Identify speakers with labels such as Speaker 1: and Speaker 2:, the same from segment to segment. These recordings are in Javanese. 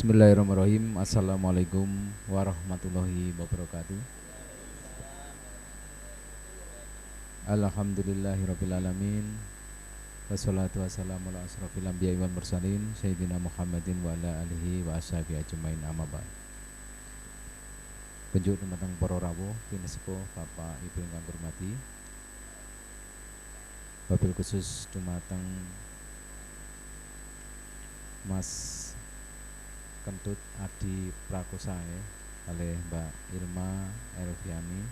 Speaker 1: Bismillahirrahmanirrahim. Assalamualaikum warahmatullahi wabarakatuh. Alhamdulillahirrabbilalamin. Wassalatu wassalamu ala asrafil anbiya'i wal mursalin Sayyidina Muhammadin wa ala alihi wa ashabihi ajmain amma ba'd. Kunjuk dumateng para rawuh tinesepuh Bapak Ibu ingkang hormati. Wabil khusus dumateng Mas Kentut Adi Prakosae oleh Mbak Ilma Elviani.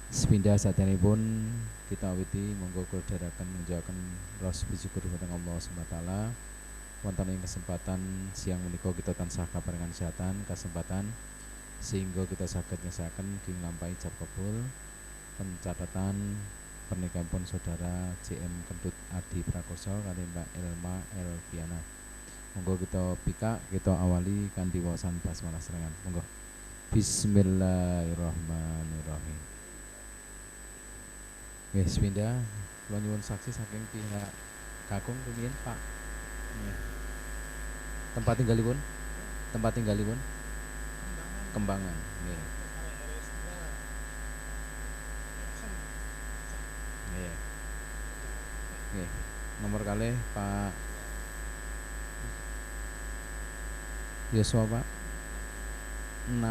Speaker 1: Sepindah sadanipun kita awiti monggo kula dherekaken menjawaken rasa syukur dhateng Allah Subhanahu wa taala. Wonten ing kesempatan siang menika kita tansah kaparingan kesehatan, kesempatan sehingga kita saged nyesaken ing lampahi ijab kabul pencatatan pernikahanipun saudara JM Kentut Adi Prakoso kaliyan Mbak Ilma Elviana. Monggo kita kita awali kanthi wawasan basmalah serangan. Monggo. Bismillahirrahmanirrahim. Nggih, sepindah kula nyuwun saksi saking pihak kakung rumiyin Pak. Tempat tinggalipun? Tempat tinggalipun? Kembangan. Nggih. Nggih. Nggih. Nomor kalih Pak Yosua Pak 65.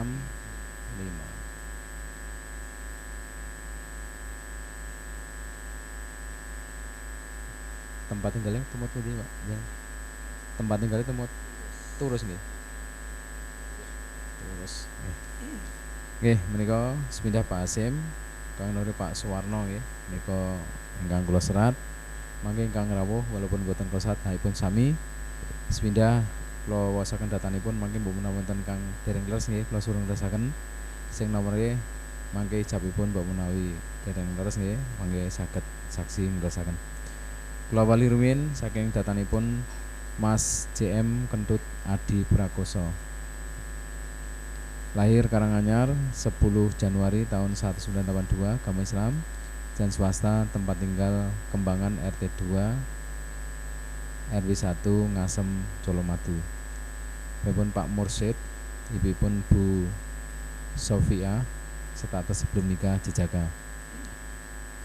Speaker 1: Tempat tinggalnya temut pundi Pak? Ya. Tempat tinggalnya temut Turus nggih. Turus. Nggih, menika sepindah Pak Asim, kang nuri Pak Suwarno nggih. Menika ingkang kula serat. Mangke ingkang rawuh walaupun boten kula serat naipun sami sepindah kula wasaken datanipun mangke mbok menawi wonten kang dereng leres nggih kula suruh ngleresaken sing nomere mangke ijabipun mbok menawi dereng leres nggih mangke saged saksi ngleresaken. Kula wali rumiyin saking datanipun Mas JM Kentut Adi Prakoso. Lahir Karanganyar 10 Januari tahun 1982, agama Islam, dan swasta, tempat tinggal Kembangan RT 2 RW 1 Ngasem Colomadu. Bapakipun Pak Mursyid, ibipun Bu Sofia, status sebelum nikah jejaka.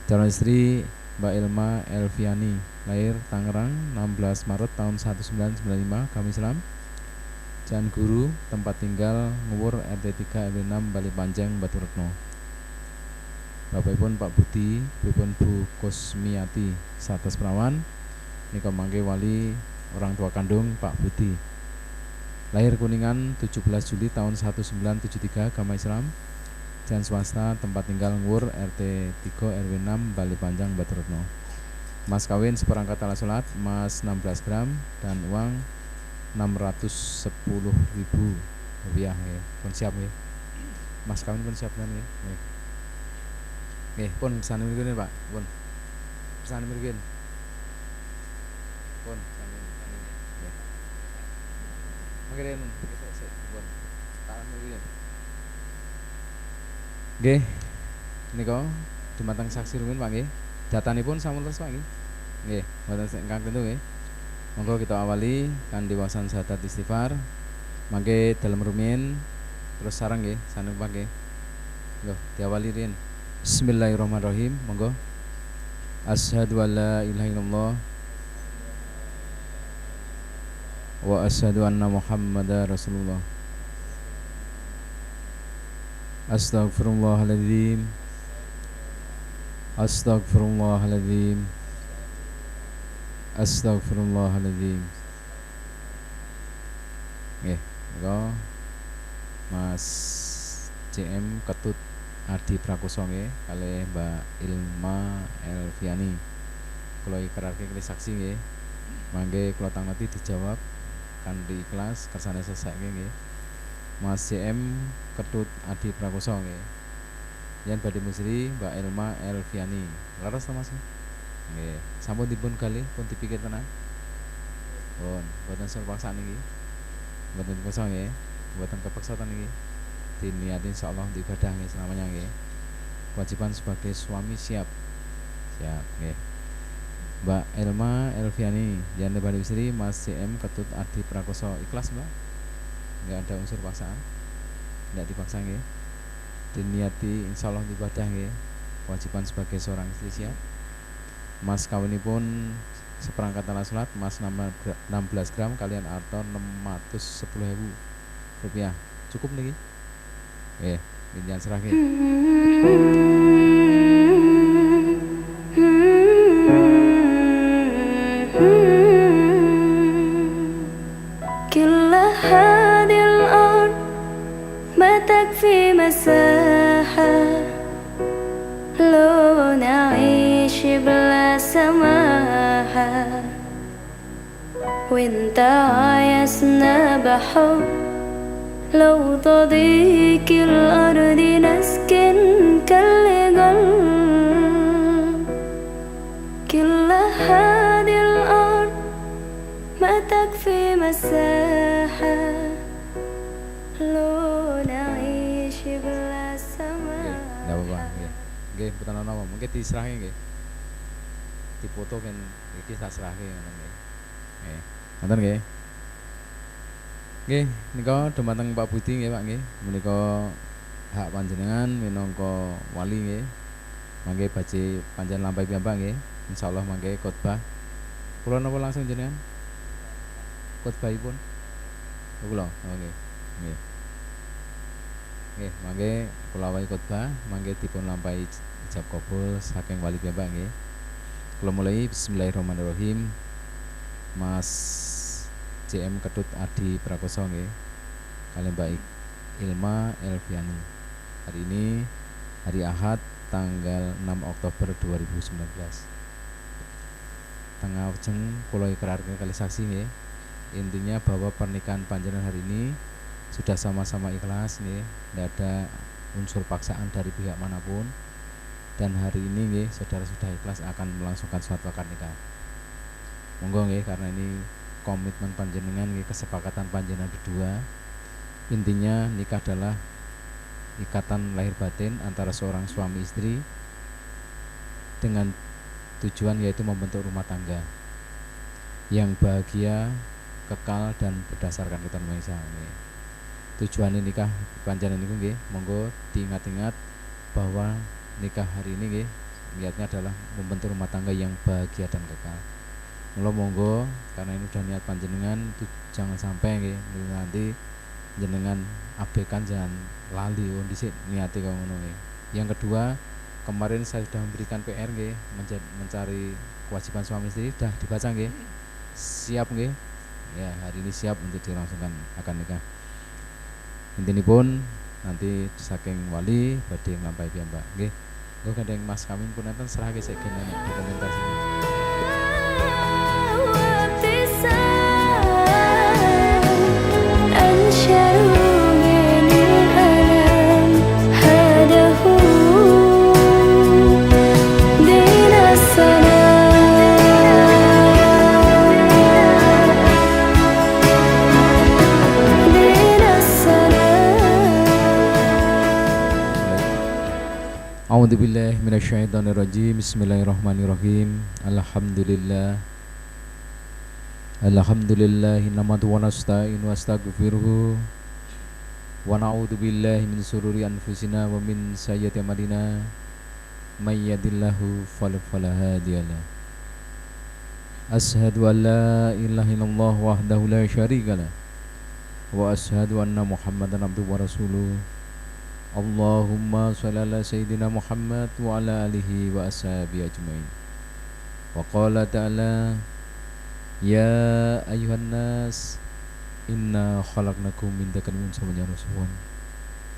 Speaker 1: Calon istri Mbak Ilma Elviani, lahir Tangerang 16 Maret tahun 1995, agama Islam. Jan Guru, tempat tinggal Nguwur RT 3 RW 6 Bali Panjang Batu Retno. Bapakipun Pak Budi, ibipun Bu Kusmiati, status perawan. Nika mangke wali orang tua kandung Pak Budi. Lahir Kuningan 17 Juli tahun 1973, agama Islam. Jan swasta, tempat tinggal Nguwur RT 3 RW 6 Bali Panjang Batu Retno. Mas kawin seperangkat alat sholat emas 16 gram dan uang 610.000 rupiah ya. Pun siap ya. Mas kawin pun siap kan ya. Nggih, pun kesane mriki Pak. Pun. Kesane mriki. Pun kesane nggih. Mangke pun. Tahan mriki. Nggih, nika dumateng saksi rumiyin Pak nggih. Datanipun sampun leres Pak nggih. Nggih, mboten ingkang tentu nggih. Monggo kita awali kanthi wawasan syahadat istighfar. Mangke dalem rumiyin terus sareng nggih, saneng Pak nggih. Lho, diawali riyen. Bismillahirrahmanirrahim. Monggo. Asyhadu an la ilaha illallah wa asyhadu anna Muhammadar Rasulullah. Astaghfirullahaladzim. Astaghfirullahaladzim. Astaghfirullahaladzim. Nggih, menika Mas JM Ketut Adi Prakoso nggih kalih Mbak Ilma Elviani. Kula ikrarke kali saksi nggih. Mangke kula tangmati dijawab kanthi ikhlas kersane sesake nggih. Mas JM Ketut Adi Prakoso nggih. Yen badhe musri Mbak Ilma Elviani. Leres to Mas? Nggih. Sampun dipun galih pun dipikir tenan. Pun, boten paksaan niki. Boten kosong nggih. Boten kepeksa niki. Diniati insyaallah untuk ibadah nggih selamanya nggih. Kewajiban sebagai suami siap. Siap nggih. Mbak Ilma Elviani, yen badhe istri Mas CM Ketut Adi Prakoso. Ikhlas, Mbak? nggak ada unsur paksaan, nggak dipaksa nggih. Diniati insyaallah ibadah nggih. Kewajiban sebagai seorang istri siap. Mas kawinipun seperangkat alat salat mas 16 gram kalian arto 610.000 rupiah. Cukup niki? Nggih, pinjan serah nggih.
Speaker 2: في مساحة لو نعيش بلا سماحة وانت عايزنا بحب لو تضيق الأرض نسكن كالجل كل هذه الأرض ما تكفي مساحة لو نعيش بلا سماحة.
Speaker 1: Nggak apa-apa, nggih. Nggih, mboten napa, mungkin diserahke nggih. Dipoto kan iki tak serahke ngono nggih. Nggih. Ngoten nggih. Nggih, nika dumateng Pak Budi nggih Pak nggih. Menika hak panjenengan minangka wali nggih. Mangke badhe panjenengan lampahi piyambak nggih. Insyaallah mangke khotbah. Kula napa langsung jenengan? Khotbahipun. Kula, nggih. Nggih. Nggih, mangke kula wae khotbah, mangke dipun lampahi ijab kabul saking wali piyambak nggih. Kula mulai bismillahirrahmanirrahim. Mas CM Ketut Adi Prakoso nggih. Kalian Mbak Ilma Elviani. Hari ini hari Ahad tanggal 6 Oktober 2019. Tengah ujung kula ikrarke kali saksi nggih. Intinya bahwa pernikahan panjenengan hari ini sudah sama-sama ikhlas nggih, tidak ada unsur paksaan dari pihak manapun. Dan hari ini nggih saudara sudah ikhlas akan melangsungkan suatu akad nikah. Monggo nggih, karena ini komitmen panjenengan nggih, kesepakatan panjenengan berdua. Intinya nikah adalah ikatan lahir batin antara seorang suami istri dengan tujuan yaitu membentuk rumah tangga yang bahagia, kekal dan berdasarkan ketuhanan Maha Esa nggih. Tujuan nikah panjenengan niku nggih, monggo diingat-ingat bahwa nikah hari ini nggih niatnya adalah membentuk rumah tangga yang bahagia dan kekal. Mula monggo karena ini udah niat panjenengan jangan sampai nggih nanti jenengan abaikan, jangan lali dhisik niate kaya ngono nggih. Yang kedua, kemarin saya sudah memberikan PR nggih mencari kewajiban suami istri, sudah dibaca nggih. Siap nggih? Ya, hari ini siap untuk dilangsungkan akad nikah. Intinipun nanti saking wali badhe nglampahi piyambak nggih. Engko gandeng Mas kawin pun enten serahke sik kene dokumentasi. A'udzubillahi minasyaitonirrajim. Bismillahirrahmanirrahim. Alhamdulillahi nahmaduhu wa nasta'inu wa nastaghfiruhu wa na'udzu billahi min sururi anfusina wa min sayyiati a'malina may yahdihillahu fala hadiyalah. Asyhadu an la ilaha illallah wahdahu la syarikalah wa asyhadu anna Muhammadan abduhu wa rasuluh. Allahumma sholli ala sayyidina Muhammad wa ala alihi wa ashabihi ajmain. Wa qala ta'ala ya ayuhan nas inna khalaqnakum min dzakarin wa unsa wa ja'alnakum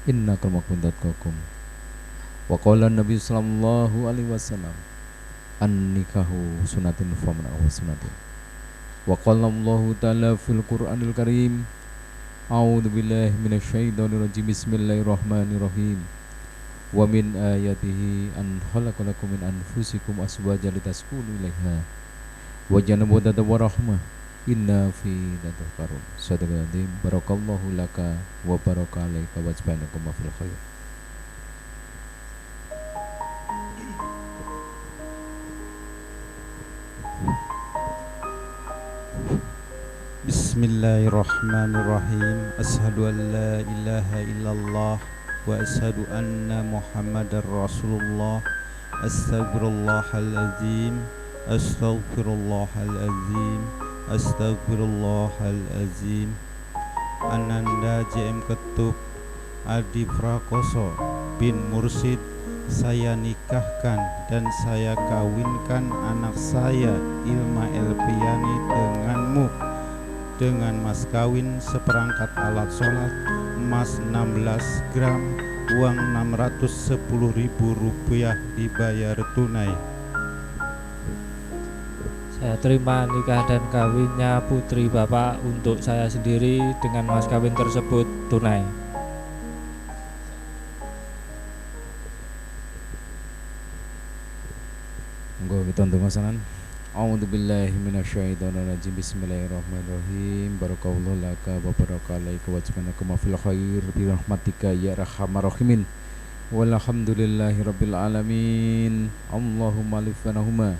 Speaker 1: inna akramakum indallahi. Wa qala Nabi sallallahu alaihi wasallam an-nikahu sunnatun faman aw sunnatun. Wa qala Allah ta'ala fil Qur'anil Karim a'udzu billahi minasyaitonir rajim. Bismillahirrahmanirrahim. Wa min ayatihi an khalaqalakum min anfusikum azwajan litaskunu ilaiha wa ja'ala mawaddatan wa rahmah inna fi dzalika qarun. Sadaqallahul barakallahu laka wa baraka alaika wa ja'alakum fil khair. Bismillah.
Speaker 3: Bismillahirrahmanirrahim. Asyhadu an la ilaha illallah wa asyhadu anna Muhammadar Rasulullah. Astaghfirullahalazim. Astaghfirullahalazim. Astaghfirullahalazim. Ananda JM Ketub Adi Prakoso bin Mursid, saya nikahkan dan saya kawinkan anak saya Ilma Elviani denganmu dengan mas kawin seperangkat alat sholat emas 16 gram, uang Rp610.000 dibayar tunai.
Speaker 4: Saya terima nikah dan kawinnya putri Bapak untuk saya sendiri dengan mas kawin tersebut tunai.
Speaker 1: Monggo kita ndonga sanan. A'udzubillahi minasyaitonirrajim. Bismillahirrahmanirrahim. Barakallahu laka wa barakalaika wa jmanaka fil khair bi rahmatika ya arhamar rahimin. Walhamdulillahi rabbil alamin. Allahumma alif banahuma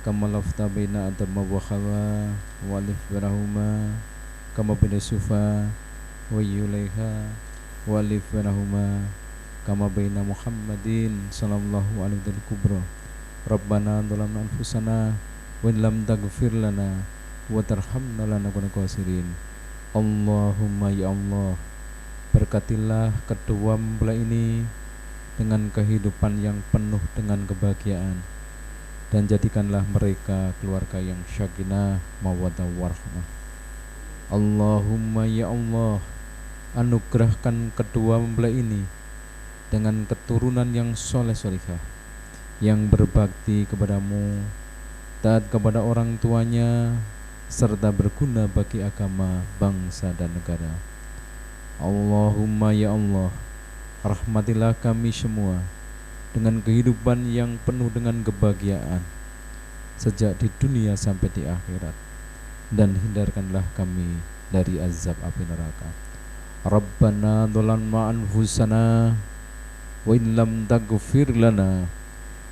Speaker 1: kama lafta baina adama wa khawa wa alif banahuma kama baina sufa wa yulaiha wa alif banahuma kama baina Muhammadin sallallahu alaihi wa kubra. Rabbana dhalamna anfusana wa in lam taghfir lana wa tarhamna lanakunanna khasirin. Allahumma ya Allah, berkatilah kedua mempelai ini dengan kehidupan yang penuh dengan kebahagiaan, dan jadikanlah mereka keluarga yang syakinah mawaddah warahmah. Allahumma ya Allah, anugerahkan kedua mempelai ini dengan keturunan yang soleh-solihah, yang berbakti kepadamu, taat kepada orang tuanya, serta berguna bagi agama, bangsa, dan negara. Allahumma ya Allah, rahmatilah kami semua dengan kehidupan yang penuh dengan kebahagiaan sejak di dunia sampai di akhirat, dan hindarkanlah kami dari azab api neraka. Rabbana dhalamna anfusana wa in lam taghfir lana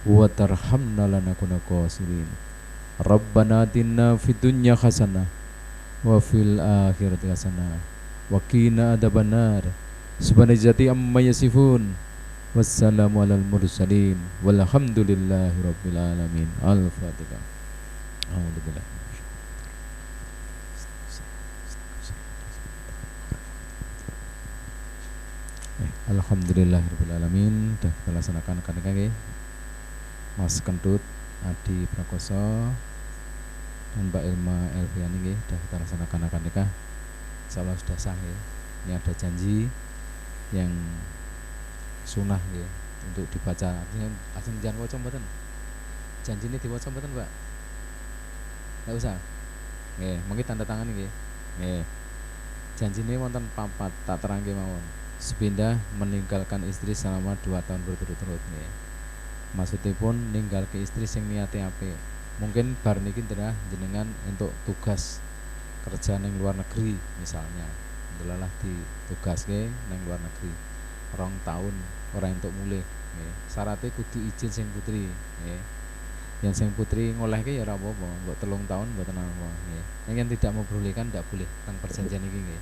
Speaker 1: wa tarhamna lanakunanna khasirin. Rabbana atina fid dunya hasanah wa fil akhirati hasanah wa qina adzabannar. Subhanallati amma yasifun. Wassalamu alal mursalin walhamdulillahi rabbil alamin. Al-Fatihah. Alhamdulillah. Alhamdulillahirabbil alamin. Dah kita laksanakan nggih. Mas Kentut Adi Prakoso dan Mbak Ilma Elviani nggih, dah kita laksanakan akad nikah. Insyaallah sudah sah ya. Ini ada janji yang sunah nggih untuk dibaca. Ajeng jangan waca mboten. Janjine diwaca mboten, Mbak? Enggak usah. Nggih, mungkin tanda tangan nggih. Nggih. Janjine wonten papat, tak terangke mawon. Sepindah meninggalkan istri selama 2 tahun berturut-turut nggih. Maksudipun ninggal ke istri sing niate apik. Mungkin bar niki nderah jenengan untuk tugas kerja ning luar negeri misalnya. Delalah ditugaske ning luar negeri 2 tahun ora entuk mulih nggih. Syaratnya kudu izin sing putri nggih. Yang sing putri ngolehke ya ora apa-apa, mbok 3 tahun mboten apa nggih. Yang tidak memperbolehkan ndak boleh teng perjanjian iki nggih.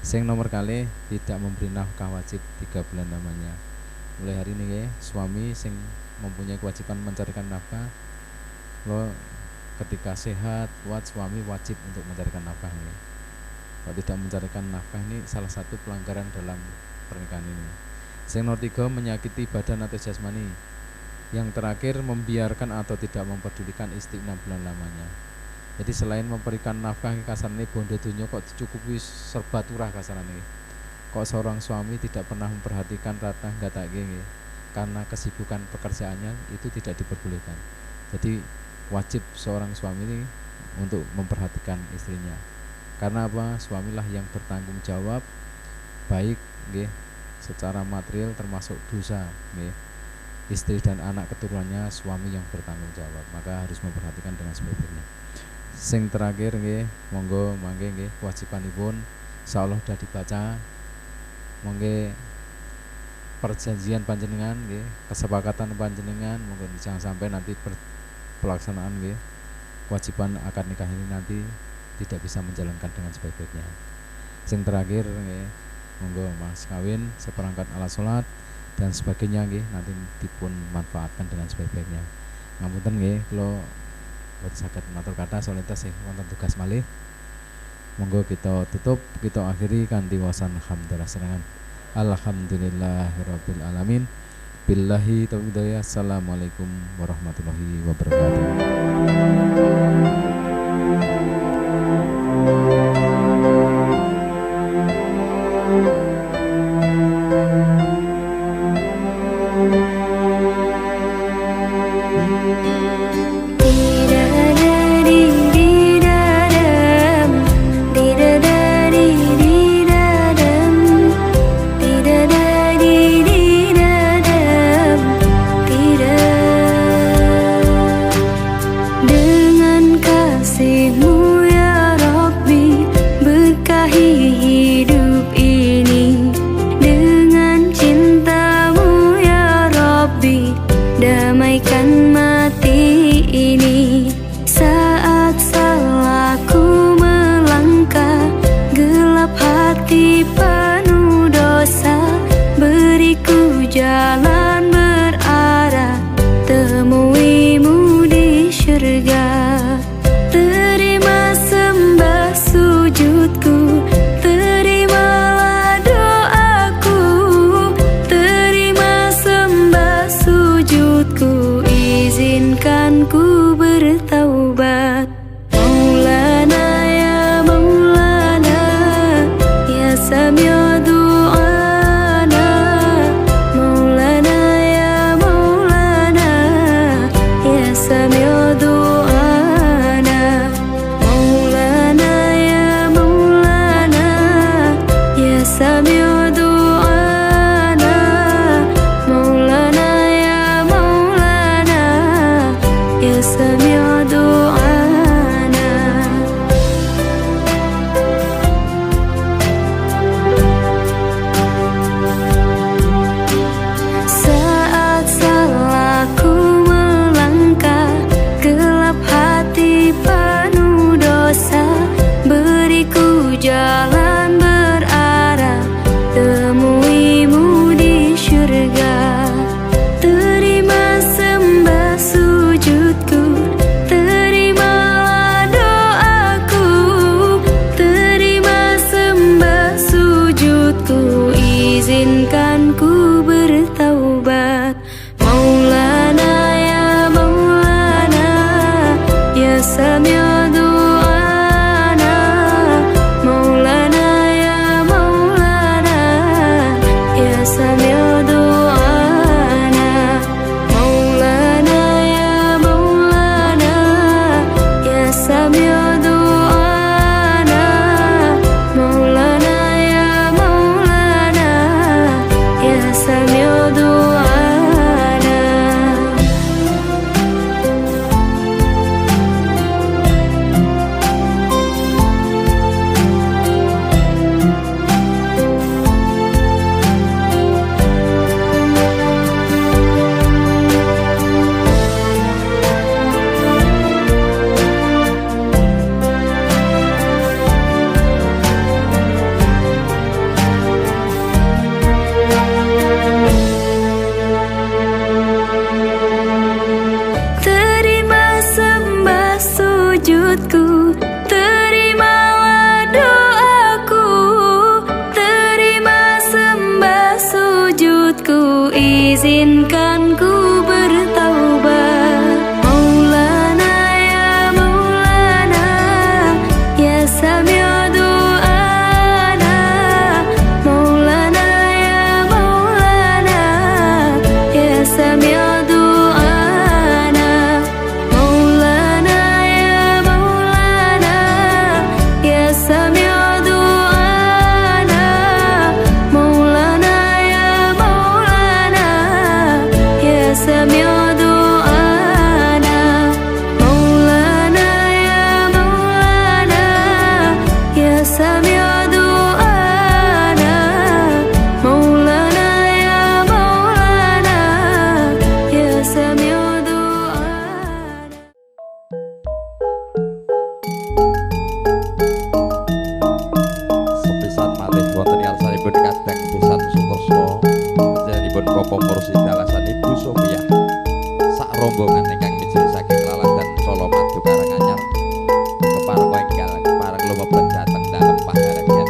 Speaker 1: Sing nomor kali tidak memberi nafkah wajib 3 bulan namanya. Mulai hari ini nggih, suami sing mempunyai kewajiban mencarikan nafkah, lo ketika sehat kuat suami wajib untuk mencarikan nafkah ini. Kalau tidak mencarikan nafkah ini salah satu pelanggaran dalam pernikahan ini. Yang nomor 3 menyakiti badan atau jasmani. Yang terakhir membiarkan atau tidak mempedulikan istri 6 bulan lamanya. Jadi selain memberikan nafkah kasarane bondo dunya kok dicukupi serba turah kasarane. Kok seorang suami tidak pernah memperhatikan ratah gatake nggih. Karena kesibukan pekerjaannya itu tidak diperbolehkan. Jadi wajib seorang suami ini untuk memperhatikan istrinya. Karena apa? Suamilah yang bertanggung jawab baik nggih secara material termasuk dosa nggih. Istri dan anak keturunannya suami yang bertanggung jawab, maka harus memperhatikan dengan sebaik-baiknya. Sing terakhir nggih, monggo mangke nggih kewajibanipun insyaallah sudah dibaca. Monggo perjanjian panjenengan nggih, kesepakatan panjenengan monggo jangan sampai nanti pelaksanaan nggih kewajiban akad nikah ini nanti tidak bisa menjalankan dengan sebaik-baiknya. Yang terakhir nggih, monggo mas kawin seperangkat alat sholat dan sebagainya nggih nanti dipun manfaatkan dengan sebaik-baiknya. Ngapunten nggih kula boten saged matur kathah soalnya wonten tugas malih. Monggo kita tutup, kita akhiri kanthi wasan hamdalah senengan. Alhamdulillahirabbil alamin. Billahi taufiq hidayah. Assalamualaikum warahmatullahi
Speaker 2: Dengan kasih-Mu ya Rabbi, berkahi hidup ini. Dengan cinta-Mu ya Rabbi, damaikan mati ini. Saat salahku melangkah, gelap hati penuh dosa, beriku jalan berarah temui-Mu di syurga. Terima sembah sujudku, terimalah doaku. Terima sembah sujudku, izinkan ku bertaubat. Maulana ya Maulana, ya Sami'u du'ana. Maulana ya Maulana, ya Sami'u du'ana. Maulana ya Maulana, ya Sami'u du'ana. Maulana ya Maulana, ya Sami'u du'ana. Saat salahku melangkah, gelap hati penuh dosa, beriku jalan berarah temui-Mu di syurga. Terima sembah sujudku, terimalah doaku. Terima sembah sujudku, izinkan ku bertaubat. Maulana ya Maulana, ya Sami'u du'ana. Maulana
Speaker 5: saka pengurus dalasan Ibu Sofiah sak rombongan ingkang mijil saking Laladan Solo Madu Karanganyar kepareng enggal kepareng lumebet dhateng dalem paharagyan.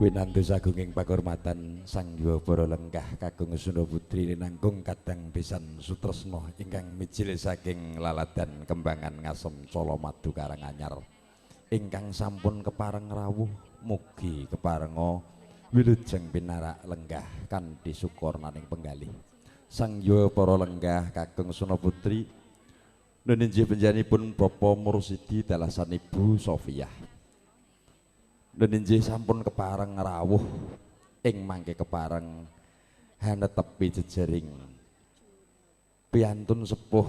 Speaker 5: winantu sagunging pakurmatan Sang Hyang Para Lenggah kakung Sunda Putri linangkung kadang pisan sutresna ingkang mijil saking laladan Kembangan Ngasem Colomadu Karanganyar ingkang sampun kepareng rawuh mugi keparenga wilujeng pinarak lenggah kanthi sukurnaning penggalih Sang Hyang Para Lenggah kakung Sunda Putri nuninjih panjenenganipun Bapa Mursidi dalasan Ibu Sofiah. Nuninjih sampun kepareng rawuh ing mangke kepareng hanetepi jejering piyantun sepuh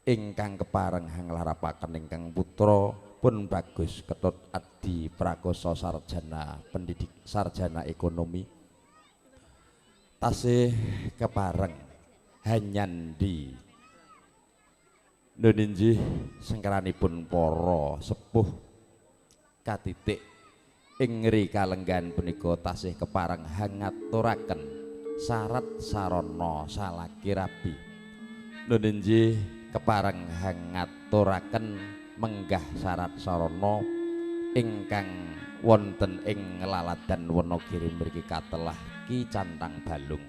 Speaker 5: ingkang kepareng hanglarapaken ingkang putra pun bagus Ketut Adi Prakoso sarjana pendidik sarjana ekonomi tasih kepareng hanyandi nuninjih sengkeranipun para sepuh katitik ing ngrika lenggan punika tasih kepareng hangaturaken syarat sarana salaki rabi nuninjih kepareng hangaturaken menggah syarat sarana ingkang wonten ing laladan Wonogiri mriki katelah Ki Cantang Balung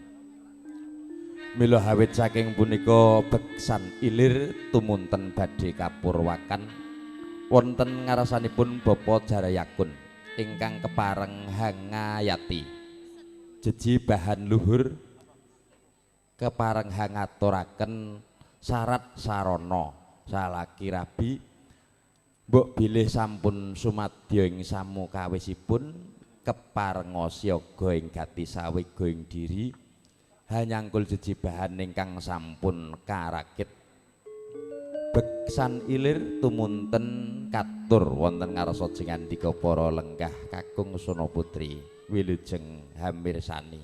Speaker 5: mila hawit saking punika beksan ilir tumunten badhe kapurwakan wonten ngarasanipun Bapa Jarayakun ingkang kepareng hangayati jeji bahan luhur kepareng hangaturaken syarat sarana salaki rabi mbok bilih sampun sumadya ing samukawisipun keparenga siaga ing gati sawiga ing diri hanyangkul jeji bahan ingkang sampun karakit beksan ilir tumunten katur wonten ngarsa jengandika para lenggah kakung Suna Putri wilujeng hamirsani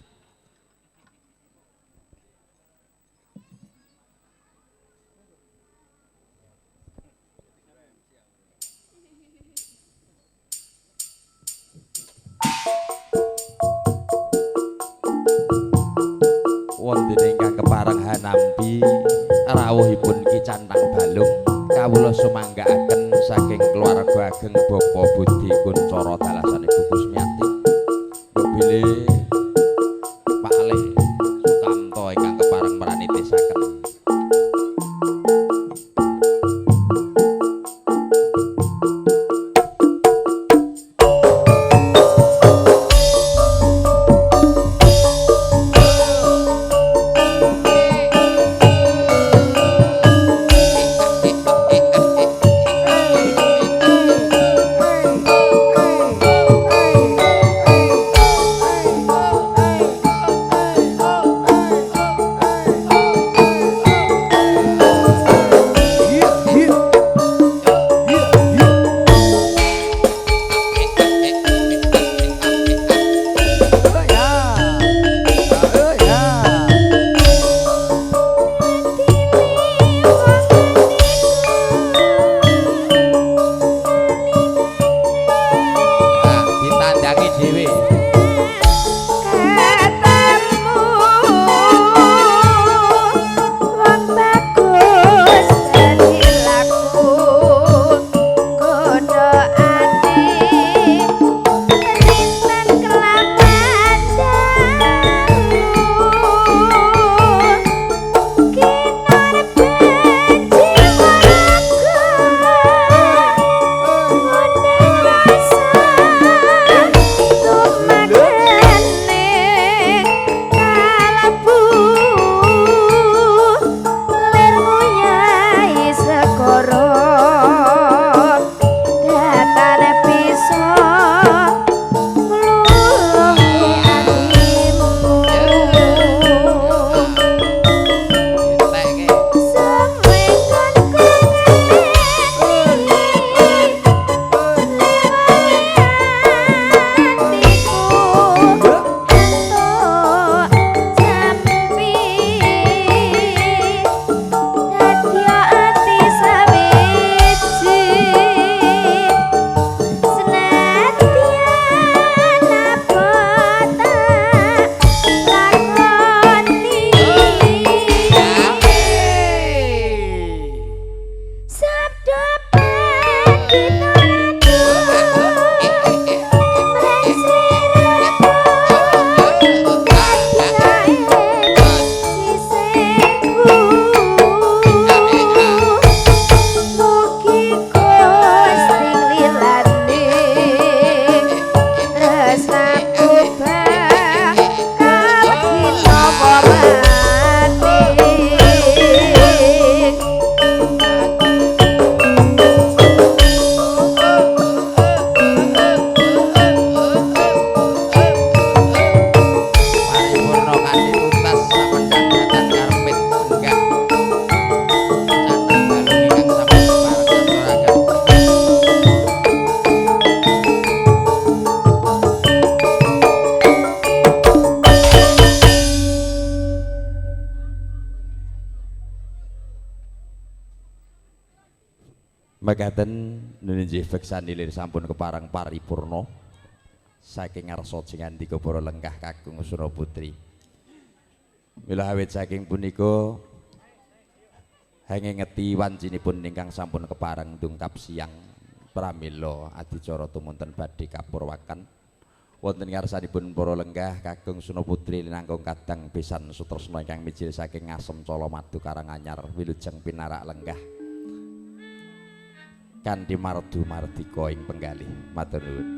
Speaker 5: wonten ingkang kepareng hanampi rawuhipun Ki Cantang Balung kawula sumanggaaken saking keluarga ageng Bapa Budi Kuncara dalasan Ibu Kusmiati mbok bilih Pak Alih Sukamto ingkang kepareng mranitisaken Mekaten nunjih beksani lir sampun keparang paripurna saking ngarsa jengandika para lenggah kakung Sura Putri. Mila awit saking punika hengengeti wancinipun ingkang sampun keparang dungkap siang pramila adicara tumunten badhe kapurwakan wonten ngarsanipun para lenggah kakung Sura Putri linangkung kadang besan sutresna ingkang mijil saking Ngasem Colomadu Karanganyar wilujeng pinarak lenggah kanthi mardu mardika ing penggalih matur nuwun.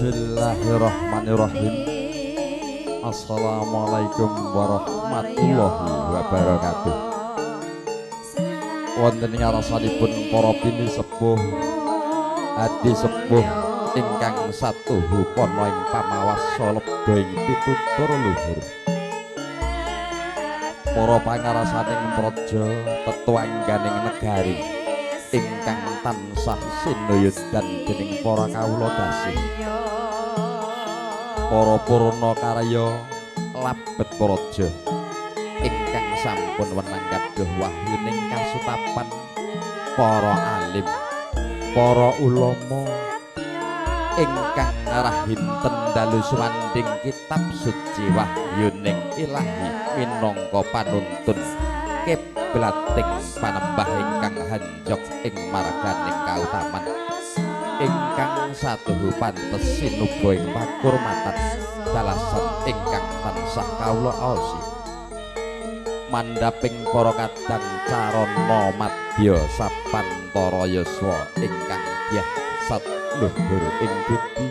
Speaker 5: Bismillahirrahmanirrahim. Assalamualaikum warahmatullahi wabarakatuh. Wonten ngarsanipun para bini sepuh adi sepuh ingkang satuhu pana ing pamawasa lebda ing pitutur luhur. Para pangarasaning praja tetuangganing negari ingkang tansah sinuyudan dening para kawula dasih. Para purna karya labet praja ingkang sampun wenang kadoh wahyuning kasutapan para alim, para ulama ingkang rahinten dalu swanding kitab suci wahyuning Ilahi minangka panuntun kiblating panembah ingkang hanjok ing marganing kautaman ingkang satuhu pantes sinuba ing pakurmatan dalasan ingkang tansah kawula aosi mandhaping para kadang carana madya sapantara yuswa ingkang dyah satluhur ing budi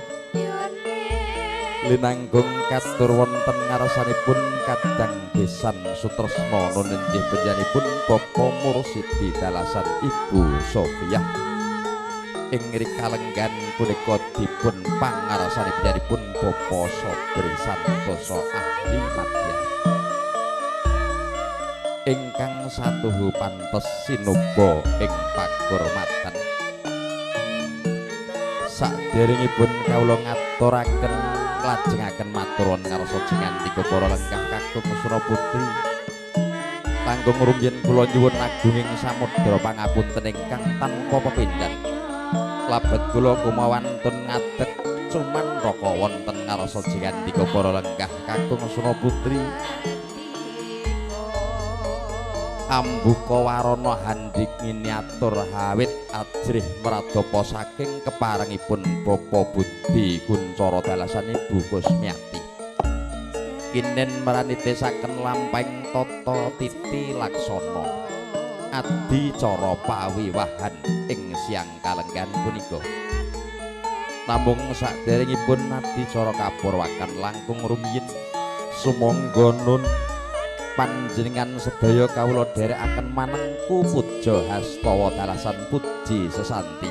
Speaker 5: linanggung katur wonten ngarsanipun kadang besan sutresna nunjih panjenenganipun Bapa Mursidi dalasan Ibu Sofiah ing rikalenggan punika dipun pangarsanipun Bapa Sobri Santosa ahli madya ingkang satuhu pantes sinuba ing pakurmatan. Saderengipun kawula ngaturaken lajengaken matur ngarsa jengandika para lenggah kakung Sura Putri kanggo ngrumiyin kula nyuwun agunging samudra pangapunten ingkang tanpa pepindhan. Labet kula kumawantun ngadeg cumanraka wonten ngarsa jengandika para lenggah kakung Sura Putri ambuka warana handhik miniatur hawit ajrih mradapa saking keparengipun Bapa Budi Kuncara dalasan Ibu Kusmiati kinen mranitesaken lampahing tata titi laksana adi cara pawiwahan ing siang kalenggan punika. Namung saderengipun adicara kapurwakan langkung rumiyin sumangga nun panjenengan sedaya kawula dherekaken manengku puja hastawa dalasan puji sesanti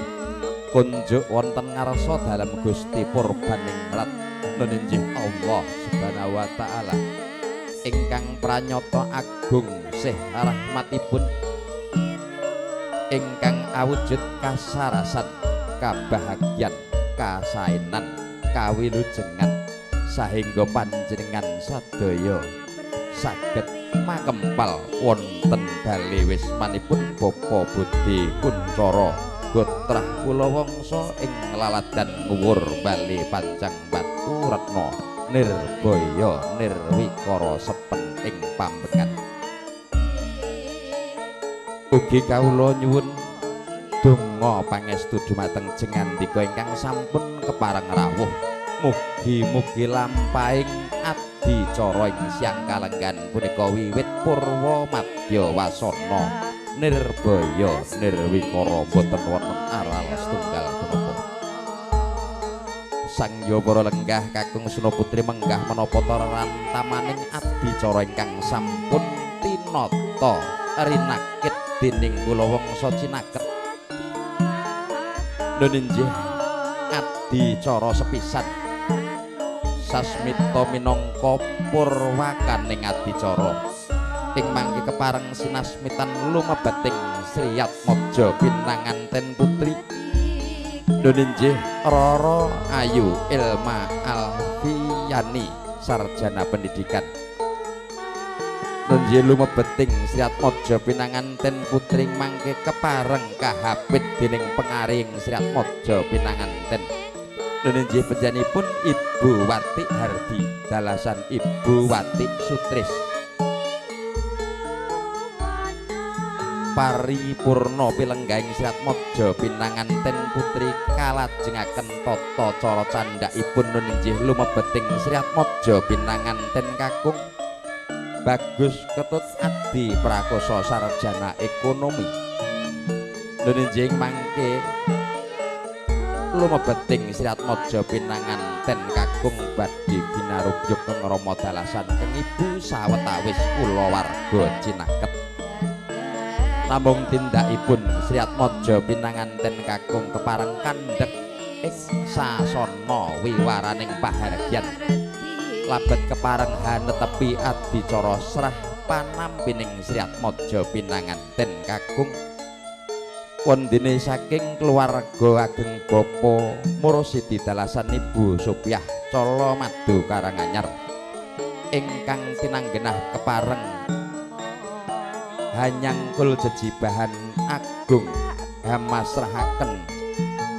Speaker 5: kunjuk wonten ngarsa dalem Gusti Purbaning Rat nunjih Allah Subhanahu wa taala ingkang pranyata agung sih rahmatipun ingkang awujud kasarasan kabahagyan kasaenan kawilujengan sahingga panjenengan sadaya saged makempal wonten bali wismanipun Bapa Budi Kuncara gotrah kula wangsa ing laladan nguwur bali panjang batu retna nirbaya nirwikara sepen ing pambengan. Ugi kawula nyuwun donga pangestu dumateng jengandika ingkang sampun kepareng rawuh. Mugi-mugi lampahing adicara ing siang kalenggan punika wiwit purwa madya wasana nirbaya nirwikara boten wonten aral setunggal punapa. Sang Yawara lenggah kakung Suna Putri menggah menapa rantamaning adicara ingkang sampun tinata rinakit dening kula wangsa cinaket. Nuninjih adicara sepisan sasmita minangka purwakaning adicara ing mangke kepareng sinasmitan lumebeting Sri Atmaja Pinanganten Putri Nuninjih Rara Ayu Ilma Alfiyani sarjana pendidikan. Nunjih lumebeting Sri Atmaja Pinanganten Putri mangke kepareng kahapit dening pengaring Sri Atmaja Pinanganten. Nuninjih panjenenganipun Ibu Wati Hardi dalasan Ibu Wati Sutris. Paripurna pilenggahing Sri Atmaja Pinanganten Putri kalajengaken tata cara candhakipun nuninjih lumebeting Sri Atmaja Pinanganten kakung Bagus Ketut Adi Prakoso sarjana ekonomi. Nuninjih mangke lumebeting Sri Atmaja Pinanganten kakung badhe ginarugyuk teng Rama dalasan keng ibu sawetawis kulawarga cinaket. Namung tindakipun Sri Atmaja Pinanganten kakung kepareng kandhek ing sasana wiwaraning pahargyan labet kepareng hanetepi adicara srah panampining Sri Atmaja Pinanganten kakung wondene saking keluarga ageng Bapa Murosidi dalasan Ibu Sopiah Cala Madu Karanganyar ingkang tinanggenah kepareng hanyangkul jejibahan agung hamasrahaken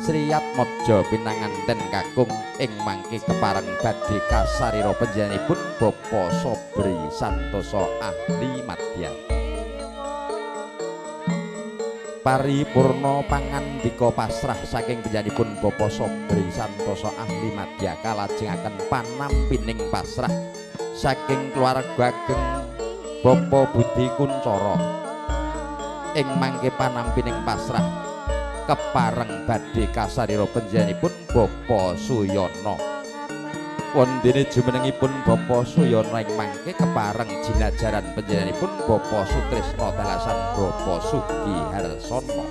Speaker 5: Sri Atmaja Pinanganten kakung ing mangke kepareng badhe kasarira panjenenganipun Bapa Sobri Santosa ahli madya. Paripurna pangandika pasrah saking panjenenganipun Bapa Sobri Santosa ahli madya kalajengaken panampining pasrah saking keluarga ageng Bapa Budi Kuncara ing mangke panampining pasrah kepareng badhe kasarira panjenenganipun Bapa Suyana. Wondene jumenengipun Bapa Suyana ing mangke kepareng jinajaran panjenenganipun Bapa Sutrisna dalasan Bapa Sugi Harsana.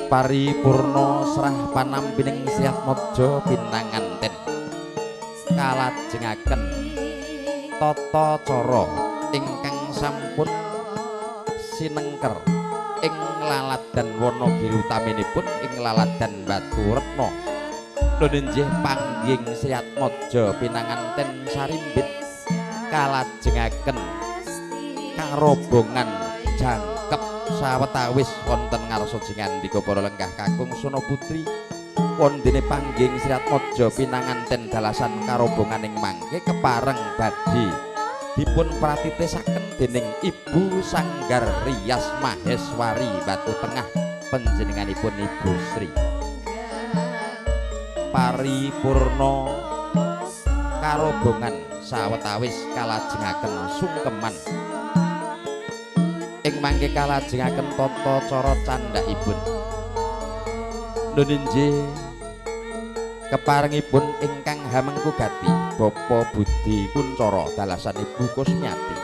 Speaker 5: Paripurna srah panampining Sri Atmaja Pinanganten kalajengaken tata cara ingkang sampun sinengker ing laladan Wonogiri utaminipun ing laladan Baturetna. Nuninjih pangging Sri Atmaja Pinanganten sarimbit kalajengaken karobongan jangkep sawetawis wonten ngarsa jingandika para lenggah kakung Suna Putri. Wondene pangging Sri Atmaja Pinanganten dalasan karobonganing mangke kepareng badhe dipun pratitesaken dening Ibu Sanggar Riyas Maheswari Batu Tengah panjenenganipun Ibu Sri. Paripurna karobongan sawetawis kalajengaken sungkeman ing mangke kalajengaken tata cara candhakipun. Nuninjih keparengipun ingkang hamengku gati Bapa Budi Kuncara dalasan Ibu Kusmiati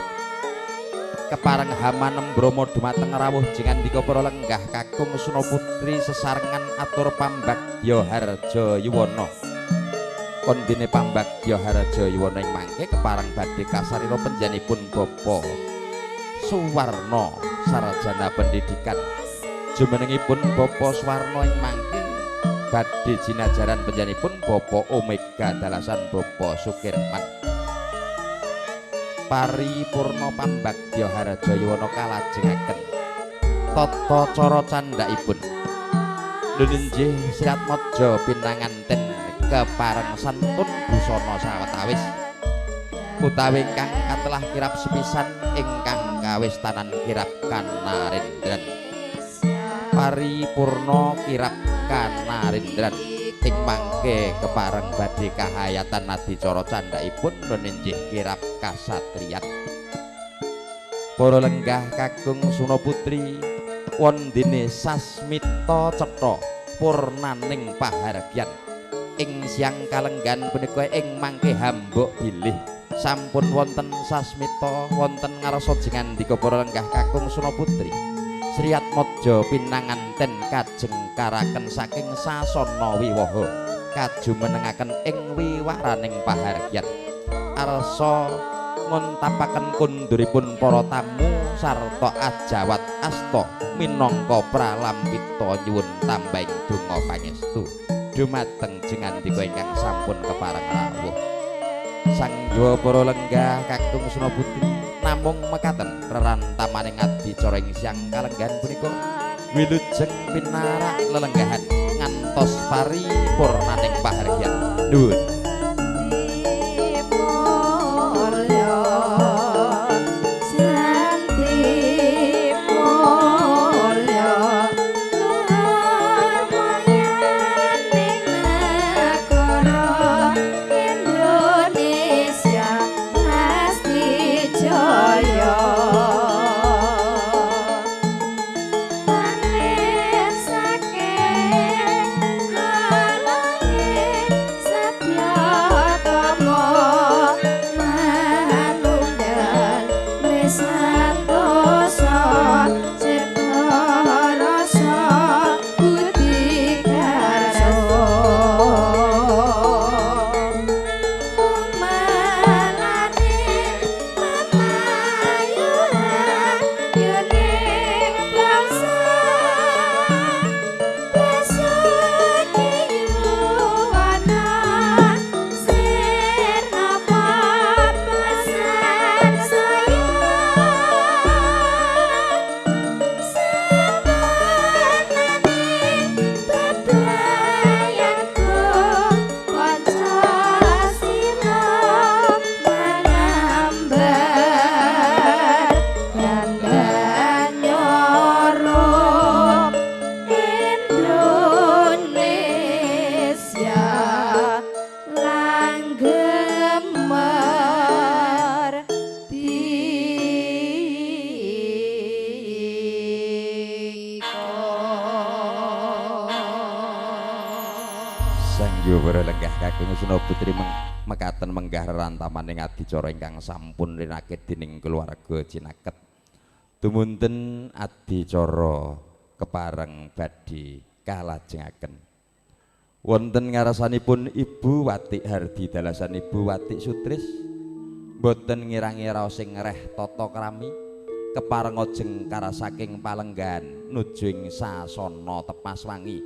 Speaker 5: kepareng hamanem Brama dumateng rawuh jingandika para lenggah kakung Suna Putri sesarengan atur pambagya harja yuwana. Kondene pambagya harja yuwana ing mangke kepareng badhe kasarira panjenenganipun Bapa Suwarna sarjana pendidikan. Jumenengipun Bapa Suwarna ing mangke badhe jinajaran panjenenganipun Bapa Omega dalasan Bapa Sukirman. Paripurna pambagya harja yuwana kalajengaken tata cara candhaipun Nunjih Sirat Maja pinanganten kepareng santun busana sawetawis utawi ingkang katelah kirap sepisan ingkang kawistanan kirap kanarendran paripurna kirap kanarendran ing mangke kepareng badhe kahayatan adicara candhaipun nunjih kirap kasatriyan para lenggah kakung Suna Putri wondene sasmita cetha purnaning pahargyan ing siang kalenggan punika ing mangke hambuk bilih sampun wonten sasmita wonten ngarsa jengandika para lenggah kakung Suna Putri Sriat Maja pinanganten kajeng karaken saking sasana wiwaha kajumenengaken ing wiwaraning pahargyan arsa ngontapaken kunduripun para tamu sarta ajawat asta minangka pralampita nyuwun tambahing donga pangestu dumateng jengandika ingkang sampun kepareng rawuh sang Jawa para lenggah kakung Suna Putri namung mekaten rerantamaning adicara ing siang kalenggan punika wilujeng pinarak lelenggahan ngantos paripurnaning pahargyan nuwun Kakung Suna Putri mekaten menggah rerantamaning adicara ingkang sampun rinakit dening keluarga Cinaket dumunten adicara kepareng badhe kalajengaken wonten ngarasanipun Ibu Watik Hardi dalasan Ibu Watik Sutris boten ngira-ngira sing reh tata krami kepareng ajeng karasaking palenggan nuju ing sasana Tepas Wangi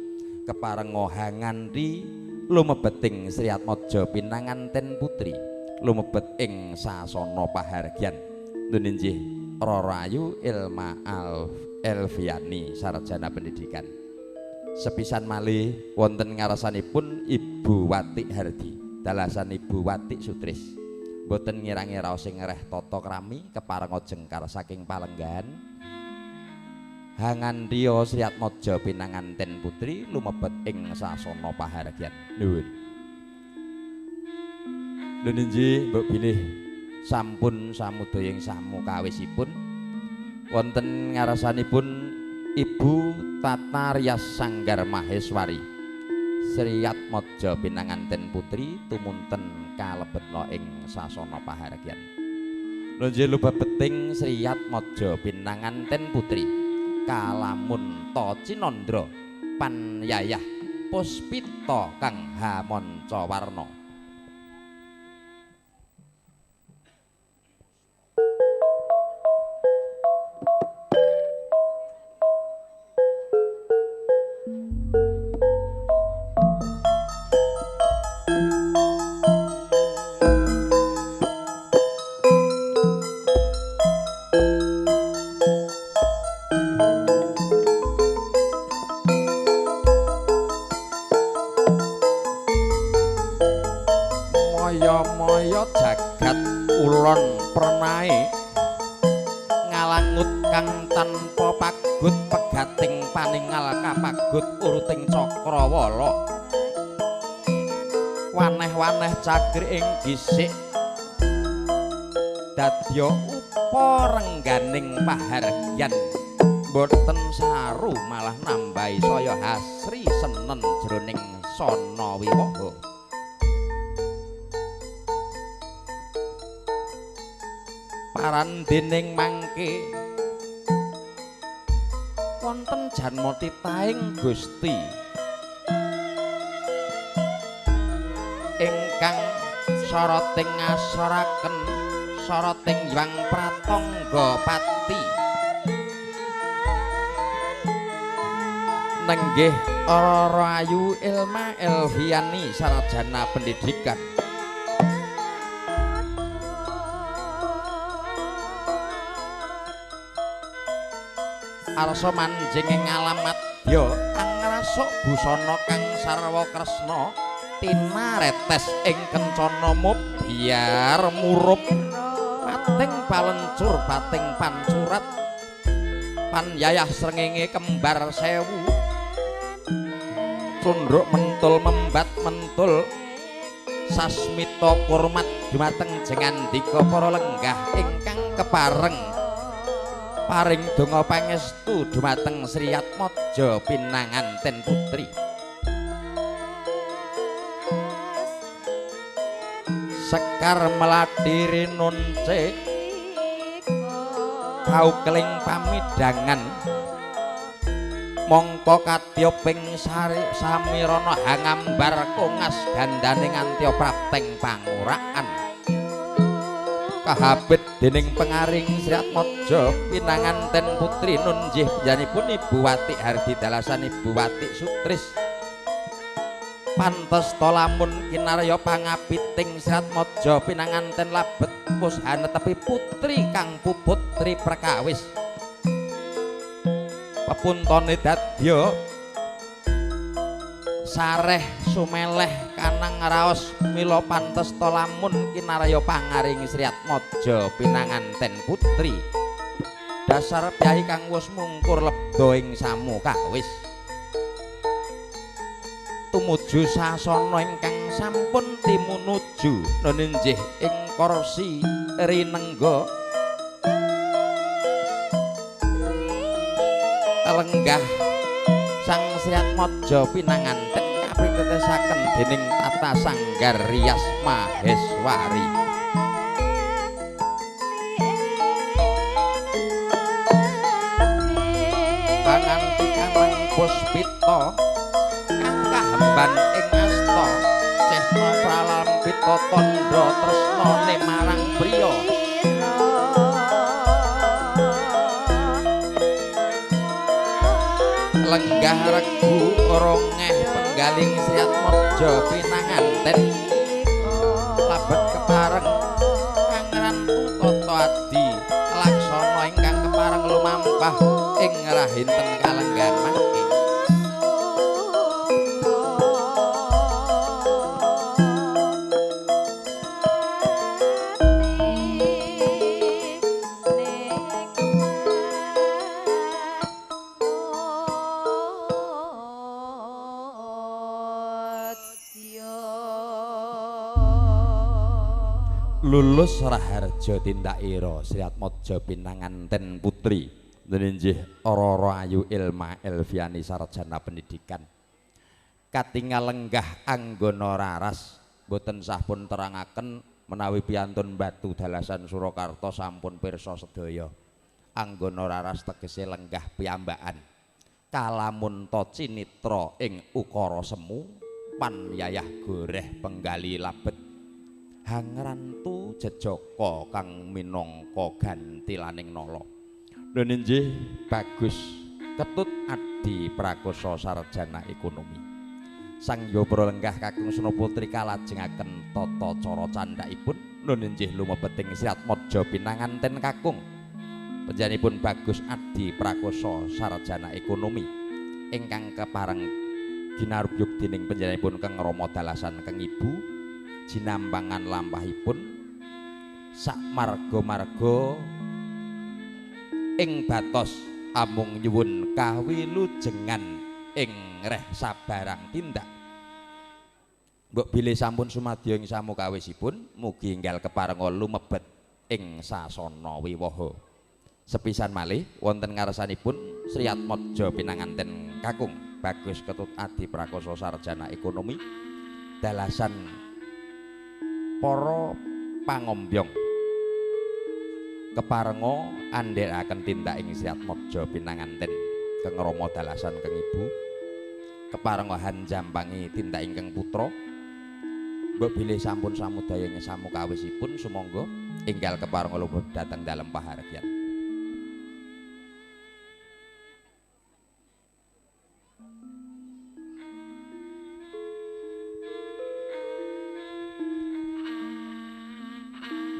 Speaker 5: kepareng hanganti lumebeting Sriat Maja pinanganten putri lumebet ing sasana pahargyan nunjih Rarayu Ilma Elviani sarjana pendidikan sepisan malih wonten ngarasanipun Ibu Watik Hardi dalasan Ibu Watik Sutris boten ngira-ngira sing ngereh tata krami kepareng ajeng saking palenggan hangandriya Sriat Maja pinanganten putri lumebet ing sasana pahargyan nuwun nunjih mbok bilih sampun samudaya ing samu kawisipun wonten ngarasanipun Ibu Tata Rias Sanggar Maheswari Sriat Maja pinanganten putri tumunten kalebetna ing sasana pahargyan nunjih lubebeting Sriat Maja pinanganten putri kalamun ta cinandra panyayah puspita kang hamanca warna kaya-maya jagat ulon pernae ngalangut kang tanpa pagut pegating paningal kapagut uruting cakrawala waneh-waneh cagri ing gisik dadya upa rengganing pahargyan boten saru malah nambahi saya hasri senen jroning sana wiwaha parandening mangke wonten janma titahing Gusti ingkang sarating ngasoraken sarating Hyang Pratangga Pati nenggih Rara Ayu Ilma Elviani sarjana pendidikan arsa manjing ing alamat ya angrasuk busana kang sarwa kresna tinaretes ing kencana biar murup pating palencur pating pancurat panyayah srengenge kembar sewu cundruk mentul membat mentul sasmita kurmat dumateng jengandika para lenggah ingkang kepareng paring donga pangestu dumateng Sri Atmaja Pinanganten Putri Sekar Meladiri Nunce kaukeling pamidangan mongko kadya ping samirana hangambar kongas gandaning antya prapteng panguraan kahabet dening pengaring Sri Atmaja Pinanganten Putri nunjih panjenenganipun Ibu Wati Hardi dalasan Ibu Wati Sutris pantes to lamun kinarya pangapiting Sri Atmaja Pinanganten labet pushana tepi putri kang puputri perkawis pepuntone dadya sareh sumeleh kanang raos mila pantes to lamun kinarya pangaring Sri Atmaja Pinanganten Putri dasar piyai kang wis mungkur lebda ing samukawis tumuju sasana ingkang sampun timunuju nenenjih ing kursi rinengga lenggah Sang Sri Atmaja Pinanganten kapitetesaken dening Tata Sanggar Rias Maheswari panganti kanang puspita kang kahemban ing asta cehna pralambita tandha tresnane marang priya lenggah regu rongeh penggaling Sri Atmaja Pinanganten labet kepareng Pangeran Tata Adi laksana ingkang kepareng lumampah ing rahinten kalenggan mangke lulus raharja tindakira Sri Atmaja Pinanganten Putri nenenjih Rara Ayu Ilma Elviani sarjana pendidikan katingal lenggah anggana raras boten sah pun terangaken menawi piyantun Batu Dalasan Surakarta sampun pirsa sedaya anggana raras tegese lenggah piyambakan kalamun ta cinitra ing ukara semu panyayah goreh penggali labet hangrantu jejaka kang minangka gantilaning nala nenenjih Bagus Ketut Adi Prakoso sarjana ekonomi Sangya Pralenggah kakung Suna Putri kalajengaken tata cara candhakipun nenenjih lumebeting Sri Atmaja Pinanganten kakung panjenenganipun Bagus Adi Prakoso sarjana ekonomi ingkang kepareng ginarubyuk dening panjenenganipun Kang Rama Dalasan Kang Ibu jinambangan lampahipun sak marga-marga ing batos amung nyuwun kawilujengan ing reh sabarang tindak. Mbok bilih sampun sumadya ing samukawisipun mugi enggal keparenga lumebet ing sasana wiwaha. Sepisan malih wonten ngarsanipun Sri Atmaja pinanganten kakung Bagus Ketut Adi Prakoso sarjana ekonomi dalasan para pangombyong keparenga andhekaken tindak ing Sri Atmaja pinanganten keng Rama dalasan keng Ibu keparenga hanjampangi tindak ingkang putra. Mbok bilih sampun samudaya ing samukawisipun sumangga enggal keparenga lumebet dhateng dalem pahargyan.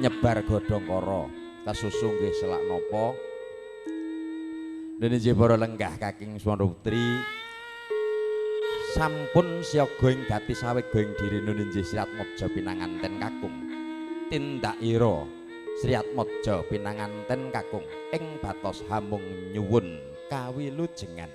Speaker 5: Nyebar godhong kara kasusu nggih selak napa dene para lenggah kaking Swana Putri sampun siaga ing gati saweg ing diri nunjih Sri Atmaja pinanganten kakung tindakira Sri Atmaja pinanganten kakung ing batos hamung nyuwun kawilujengan.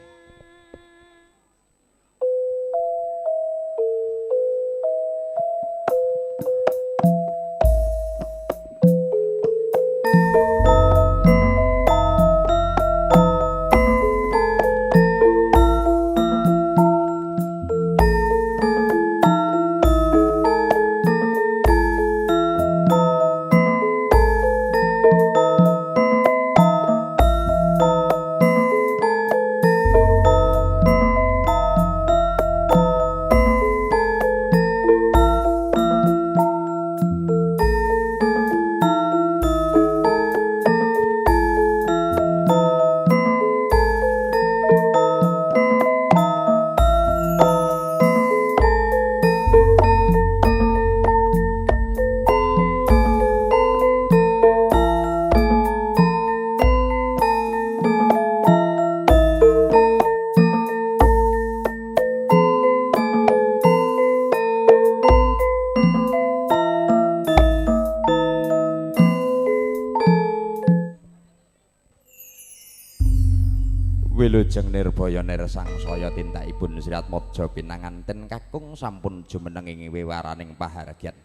Speaker 5: Wilujeng nirbaya nirsangsaya tindakipun Sri Atmaja pinanganten kakung sampun jumeneng ing wewaraning pahargyan.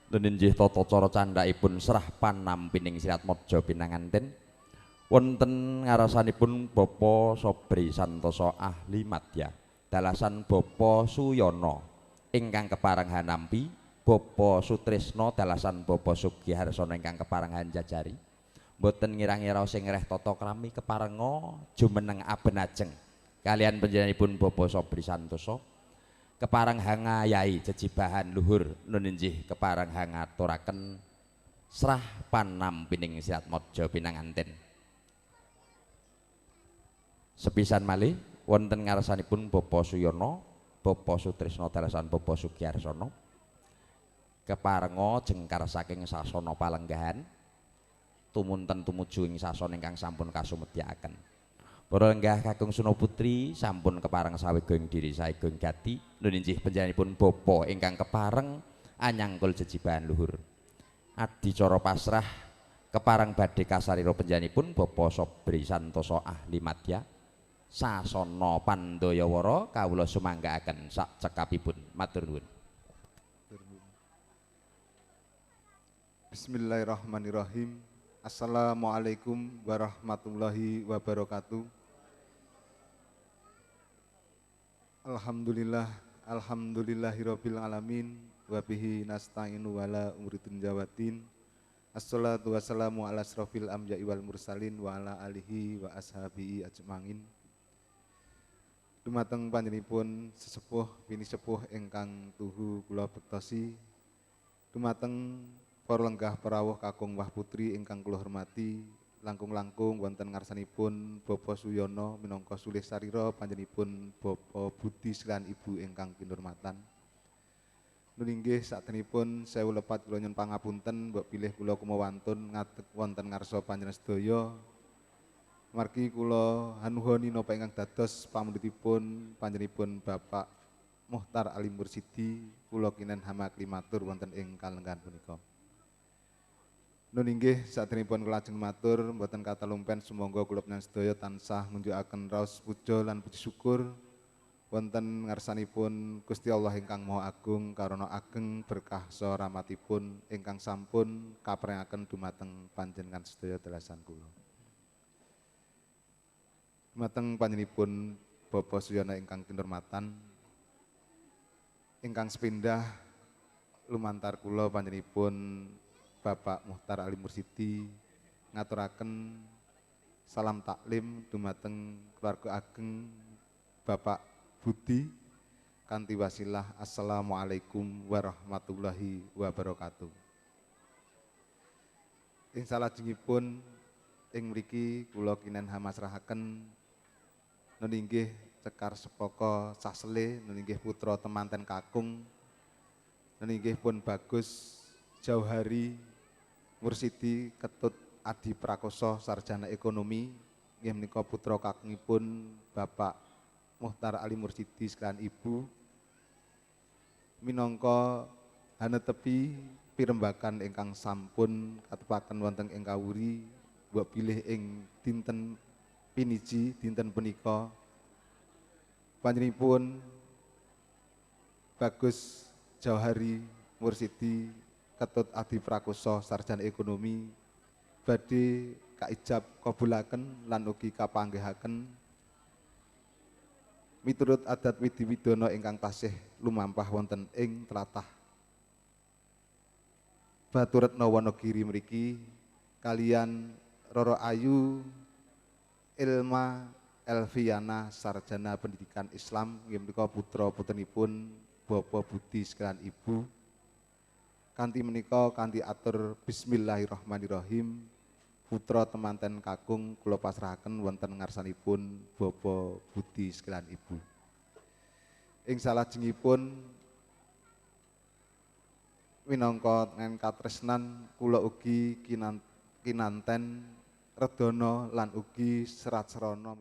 Speaker 5: Nunjih tata cara candhakipun serah panampining Sri Atmaja pinanganten wonten ngarasanipun Bapa Sobri Santosa ahli madya dalasan Bapa Suyana ingkang kepareng hanampi Bapa Sutrisna dalasan Bapa Sugiharsana ingkang kepareng hanjajari. Mboten ngira-ngira sing reh tata krami keparenga jumeneng abenajeng kalian panjenenganipun Bapa Sobri Santosa kepareng hangayai jejibahan luhur nunjih kepareng hangaturaken srah panampining Sri Atmaja pinanganten. Sepisan malih wonten ngarsanipun Bapa Suyana Bapa Sutrisna dalasan Bapa Sugiharsana keparenga jengkar saking sasana palenggahan tumunten tumuju ing sasana ingkang sampun kasumedyakaken. Para lenggah kakung Suna Putri sampun kepareng sawega ing diri saega ing gati nunjih panjenenganipun bapa ingkang kepareng anyangkul jejibahan luhur. Adicara pasrah kepareng badhe kasarira panjenenganipun Bapa Sobri Santosa ahli madya sasana Pandayawara kawula sumanggaaken sak cekapipun. Matur nuwun.
Speaker 6: Bismillahirrahmanirrahim. Assalamualaikum warahmatullahi wabarakatuh. Alhamdulillahirabbil alamin wa bihi nasta'inu wala umuri dunya waddin. Assalatu wassalamu ala asrofil anbiya'i wal mursalin wa ala alihi wa ashabihi ajmain. Dumateng panjenenganipun sesepuh bini sepuh ingkang tuhu kula bektosi. Dumateng para lenggah perawuh kakung Wah Putri ingkang kula hormati, langkung-langkung wonten ngarsanipun Bapa Suyana minangka sulih sarira panjenenganipun Bapa Budi lan Ibu ingkang kinurmatan. Nulinggih saktenipun sewu lepat kula nyuwun pangapunten mbok pilih kula kumawantun ngadeg wonten ngarsa panjenengan sedaya. Margi kula hanuhoni napa ingkang dados pamundhutipun panjenenganipun Bapak Muhtar Ali Mursidi kula kinen hamakli matur wonten ing kalenggan punika. Nun inggih saderengipun kula lajeng matur mboten katalumpen sumangga kula panjenengan sedaya tansah ngunjukaken raos puja lan puji syukur wonten ngarsanipun Gusti Allah ingkang Maha Agung karana ageng berkah saha rahmatipun ingkang sampun kaparingaken dumateng panjenengan sedaya dalasan kula. Dumateng panjenenganipun Bapak Suyono ingkang kinurmatan ingkang sepindah lumantar kula panjenenganipun Bapak Muhtar Ali Mursidi ngaturaken salam taklim dumateng keluarga ageng Bapak Budi kanthi wasilah Assalamualaikum warahmatullahi wabarakatuh. Ing salajengipun ing mriki kula kinen hamasrahaken nun inggih Cekar Sepoko Sasle nun inggih putra temanten kakung nun inggih pun Bagus Jauhari Mursidi Ketut Adi Prakoso sarjana ekonomi inggih menika putra kakungipun Bapak Muhtar Ali Mursidi sekalian ibu minangka hanetepi pirembagan ingkang sampun katepaken wonten ing kawuri mbok bilih ing dinten piniji dinten punika panjenenganipun Bagus Jauhari Mursidi Ketut Adi Prakoso sarjana ekonomi badhe kaijab kabulaken lan ugi kapanggihaken miturut adat widi-widana ingkang tasih lumampah wonten ing tlatah Baturetna Wonogiri mriki kalian Roro Ayu Ilma Elviana sarjana pendidikan Islam inggih menika putra putranipun Bapak Budi sekalian ibu kanthi menika kanthi atur bismillahirrahmanirrahim putra temanten kakung kula pasrahaken wonten ngarsanipun Bapak Budi sekalian ibu. Ing salajengipun minangka katresnan kula ugi kinanten redana lan ugi serat serana